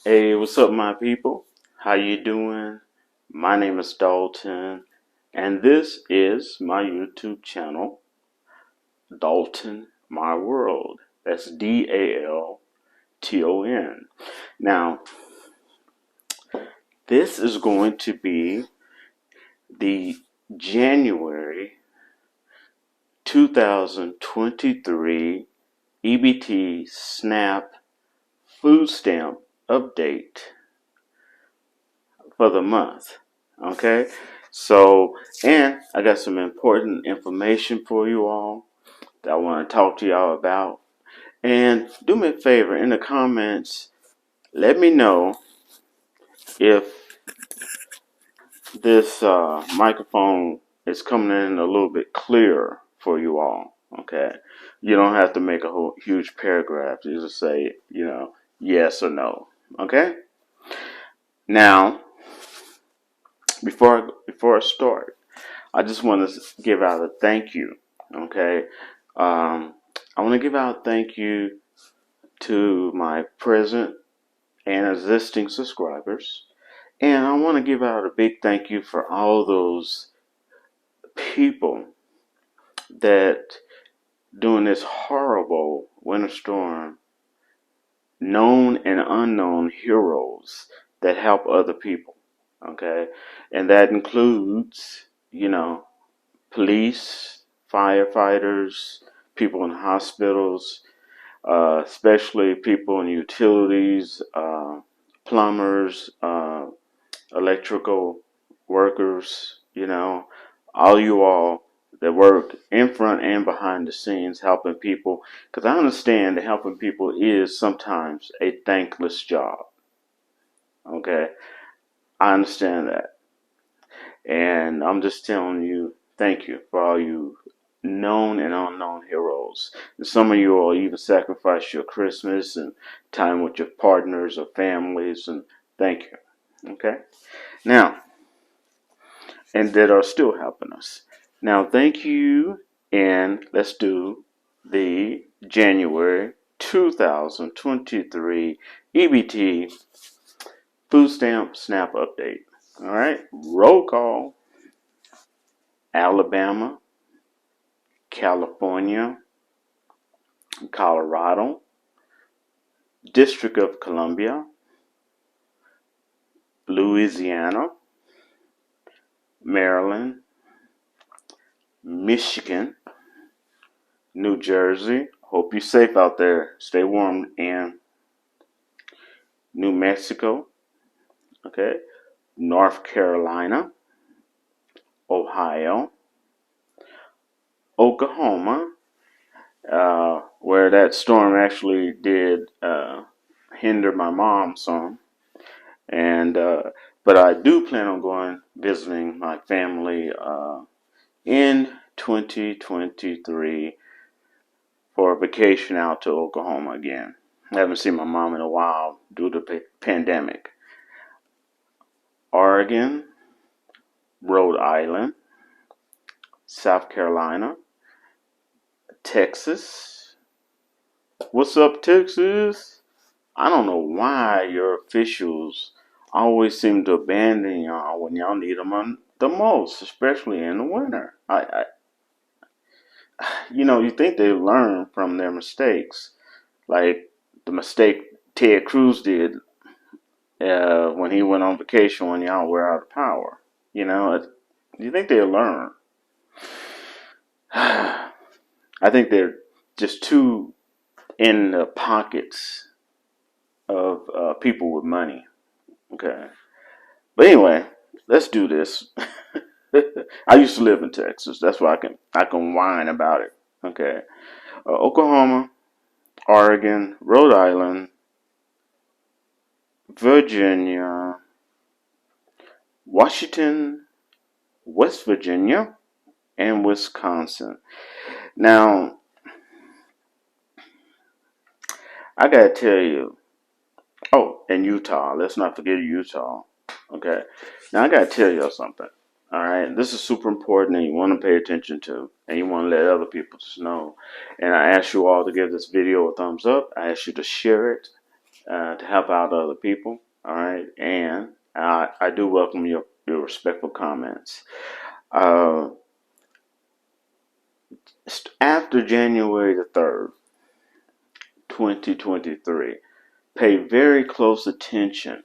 Hey, what's up, my people? How you doing? My name is Dalton, and this is my YouTube channel, Dalton My World. That's Dalton. Now, this is going to be the January 2023 EBT SNAP food stamp update for the month. Okay, so, and I got some important information for you all that I want to talk to y'all about. And do me a favor, in the comments, let me know if this microphone is coming in a little bit clearer for you all. Okay, you don't have to make a whole huge paragraph. You just say, yes or no. Okay. Now, before I start, I just want to give out a thank you. Okay, I want to give out a thank you to my present and existing subscribers, and I want to give out a big thank you for all those people that during this horrible winter storm, known and unknown heroes that help other people. Okay, and that includes, police, firefighters, people in hospitals, especially people in utilities, plumbers, electrical workers, all you all that work in front and behind the scenes helping people. Because I understand that helping people is sometimes a thankless job. Okay, I understand that. And I'm just telling you, thank you for all you known and unknown heroes. And some of you all even sacrifice your Christmas and time with your partners or families, and thank you. Okay? Now, and that are still helping us. Now, thank you, and let's do the January 2023 EBT food stamp SNAP update. All right, roll call. Alabama, California, Colorado, District of Columbia, Louisiana, Maryland, Michigan, New Jersey. Hope you're safe out there. Stay warm. And New Mexico, okay, North Carolina, Ohio, Oklahoma, where that storm actually did hinder my mom some. And but I do plan on going visiting my family in 2023 for a vacation out to Oklahoma again. I haven't seen my mom in a while due to the pandemic. Oregon, Rhode Island, South Carolina, Texas. What's up, Texas? I don't know why your officials always seem to abandon y'all when y'all need them the most, especially in the winter. You think they learn from their mistakes, like the mistake Ted Cruz did when he went on vacation when y'all were out of power. You think they'll learn? I think they're just too in the pockets of people with money. Okay, but anyway, let's do this. I used to live in Texas. That's why I can whine about it. Okay, Oklahoma, Oregon, Rhode Island, Virginia, Washington, West Virginia, and Wisconsin. Now, I gotta tell you, oh, and Utah. Let's not forget Utah. Okay, now I gotta tell y'all something. All right, this is super important, and you want to pay attention to, and you want to let other people know. And I ask you all to give this video a thumbs up. I ask you to share it to help out other people. All right, and I do welcome your respectful comments. Uh, After January the 3rd, 2023, pay very close attention.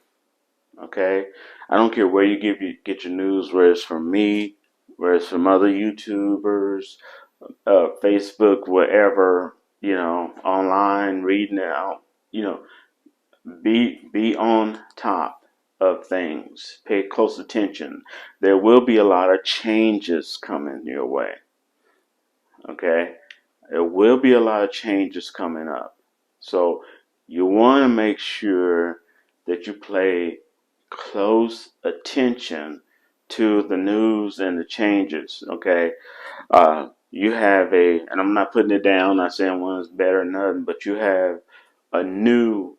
Okay, I don't care where get your news, whether it's from me, whether it's from other YouTubers, Facebook, wherever, online, reading it out. You know, be on top of things. Pay close attention. There will be a lot of changes coming your way. Okay, there will be a lot of changes coming up. So you want to make sure that you pay close attention to the news and the changes. Okay, you have and I'm not putting it down, not saying one is better than nothing, but you have a new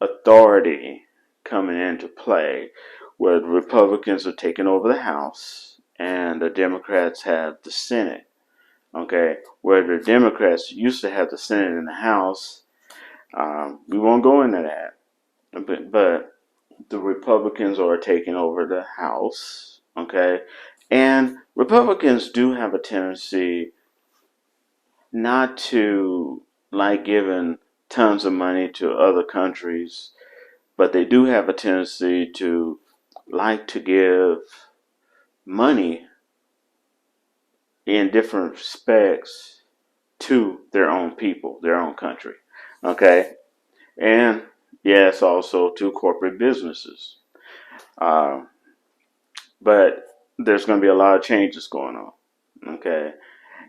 authority coming into play where the Republicans are taking over the House and the Democrats have the Senate. Okay, where the Democrats used to have the Senate and the House, we won't go into that. But the Republicans are taking over the House. Okay, and Republicans do have a tendency not to like giving tons of money to other countries, but they do have a tendency to like to give money in different respects to their own people, their own country. Okay? And yes, also to corporate businesses. Uh, but there's going to be a lot of changes going on. Okay?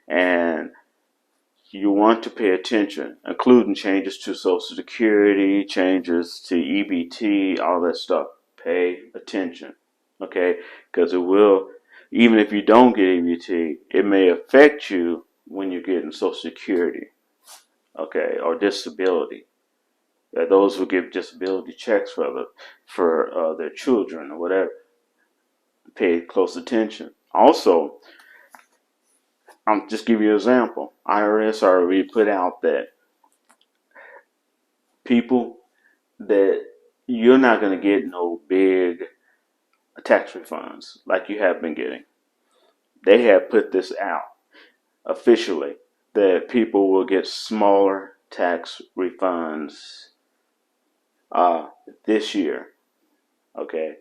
And you want to pay attention, including changes to Social Security, changes to EBT, all that stuff. Pay attention, okay? Because it will, even if you don't get EBT, it may affect you when you're getting Social Security, okay, or disability. Those who give disability checks for their children or whatever, pay close attention. Also, I'll just give you an example. IRS already put out that people that you're not going to get no big tax refunds like you have been getting. They have put this out officially that people will get smaller tax refunds this year, okay,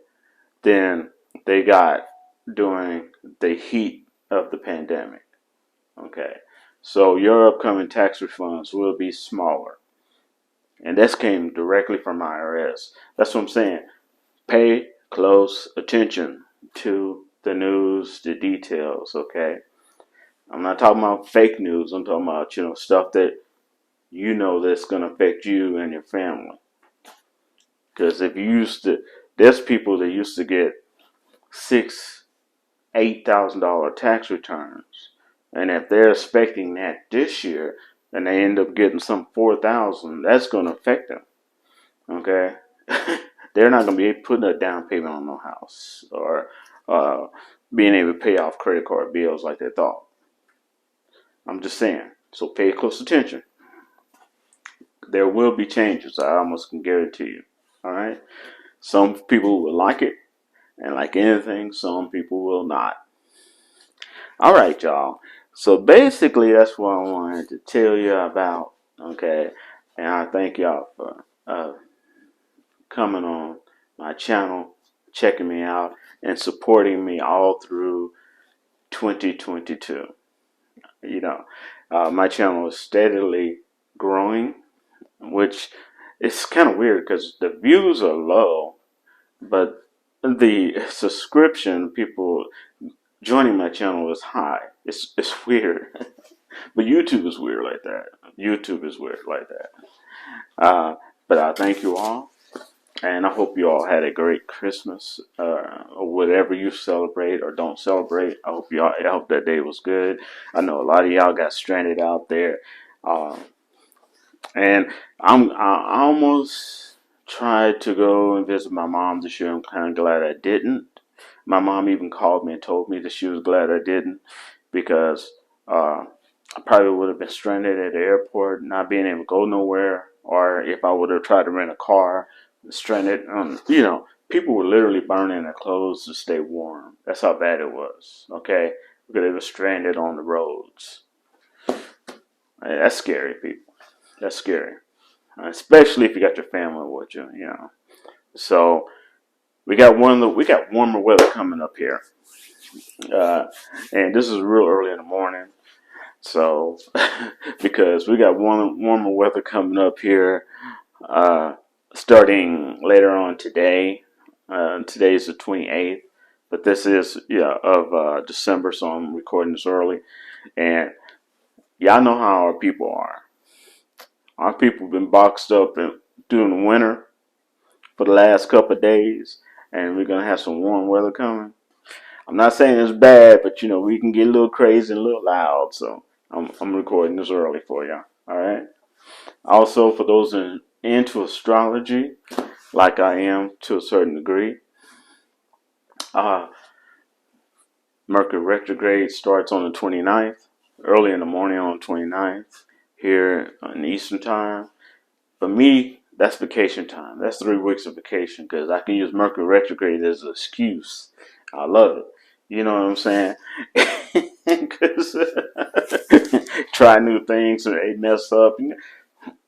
than they got during the heat of the pandemic, okay. So your upcoming tax refunds will be smaller. And this came directly from IRS. That's what I'm saying. Pay close attention to the news, the details, okay? I'm not talking about fake news. I'm talking about, stuff that that's going to affect you and your family. Because if you there's people that used to get $8,000 tax returns. And if they're expecting that this year, and they end up getting some 4,000, that's going to affect them, okay? They're not going to be putting a down payment on no house or being able to pay off credit card bills like they thought. I'm just saying. So pay close attention. There will be changes. I almost can guarantee you. All right. Some people will like it, and like anything, some people will not. All right, y'all. So basically, that's what I wanted to tell you about. Okay. And I thank y'all for coming on my channel, checking me out, and supporting me all through 2022. My channel is steadily growing, which is kind of weird because the views are low, but the subscription people joining my channel is high. It's weird, but YouTube is weird like that. YouTube is weird like that. But I thank you all. And I hope you all had a great Christmas, or whatever you celebrate or don't celebrate. I hope that day was good. I know a lot of y'all got stranded out there, uh, and I almost tried to go and visit my mom this year. I'm kind of glad I didn't. My mom even called me and told me that she was glad I didn't, because I probably would have been stranded at the airport, not being able to go nowhere. or if I would have tried to rent a car, stranded on, people were literally burning their clothes to stay warm. That's how bad it was, okay? Because they were stranded on the roads. Hey, that's scary, people. That's scary, especially if you got your family with you. So we got warmer weather coming up here, uh, and this is real early in the morning. So because we got warmer weather coming up here, uh, starting later on today. Today's the 28th, but this is of December, so I'm recording this early. And y'all know how our people are. Our people have been boxed up during the winter for the last couple of days, and we're gonna have some warm weather coming. I'm not saying it's bad, but we can get a little crazy and a little loud. So I'm recording this early for y'all. All right. Also, for those into astrology, like I am to a certain degree, uh, Mercury retrograde starts on the 29th, early in the morning on the 29th, here in Eastern time. For me, that's vacation time. That's 3 weeks of vacation because I can use Mercury retrograde as an excuse. I love it. You know what I'm saying? Because try new things and they mess up. It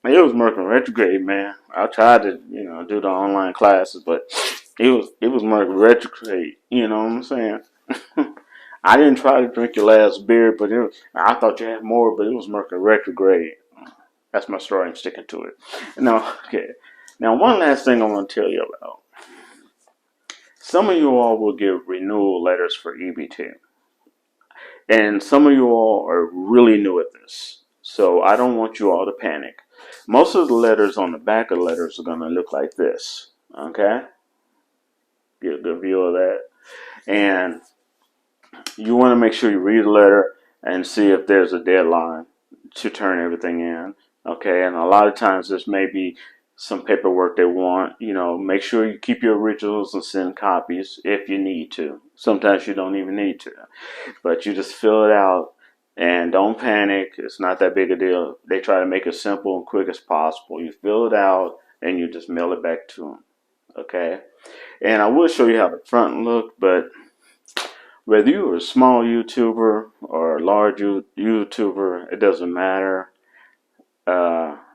was Mercury retrograde, man. I tried to, do the online classes, but it was Mercury retrograde. You know what I'm saying? I didn't try to drink your last beer, but I thought you had more, but it was Mercury retrograde. That's my story. I'm sticking to it. Now, okay. Now, one last thing I want to tell you about. Some of you all will get renewal letters for EBT. And some of you all are really new at this. So I don't want you all to panic. Most of the letters on the back of the letters are going to look like this. Okay? Get a good view of that. And you want to make sure you read the letter and see if there's a deadline to turn everything in. Okay? And a lot of times this may be some paperwork they want. Make sure you keep your originals and send copies if you need to. Sometimes you don't even need to. But you just fill it out and don't panic. It's not that big a deal. They try to make it simple and quick as possible. You fill it out and you just mail it back to them. Okay? And I will show you how the front look, but whether you're a small YouTuber or a large YouTuber, it doesn't matter.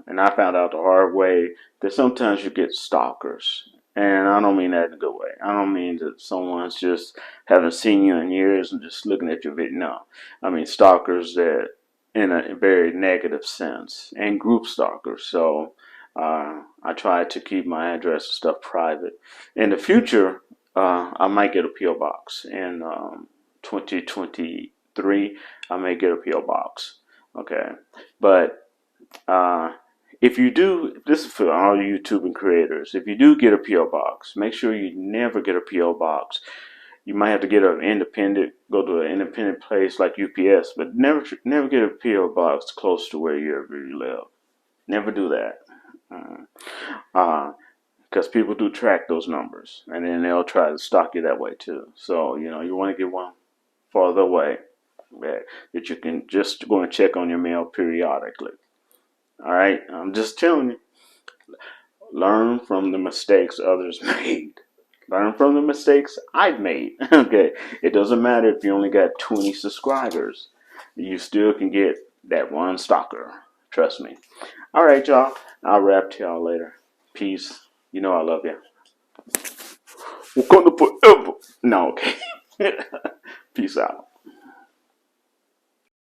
And I found out the hard way that sometimes you get stalkers. And I don't mean that in a good way. I don't mean that someone's just haven't seen you in years and just looking at your video. No. I mean stalkers that in a very negative sense, and group stalkers. So I try to keep my address and stuff private. In the future, I might get a P.O. box. In 2023, I may get a P.O. box. Okay. But if you do, this is for all YouTube and creators, if you do get a P.O. box, make sure you never get a P.O. box. You might have to go to an independent place like UPS, but never get a P.O. box close to where you live. Never do that. Because people do track those numbers, and then they'll try to stalk you that way too. So, you want to get one farther away that you can just go and check on your mail periodically. All right, I'm just telling you. Learn from the mistakes others made. Learn from the mistakes I've made. Okay, it doesn't matter if you only got 20 subscribers. You still can get that one stalker. Trust me. All right, y'all. I'll rap to y'all later. Peace. You know I love you. Wakanda forever. No, okay. Peace out.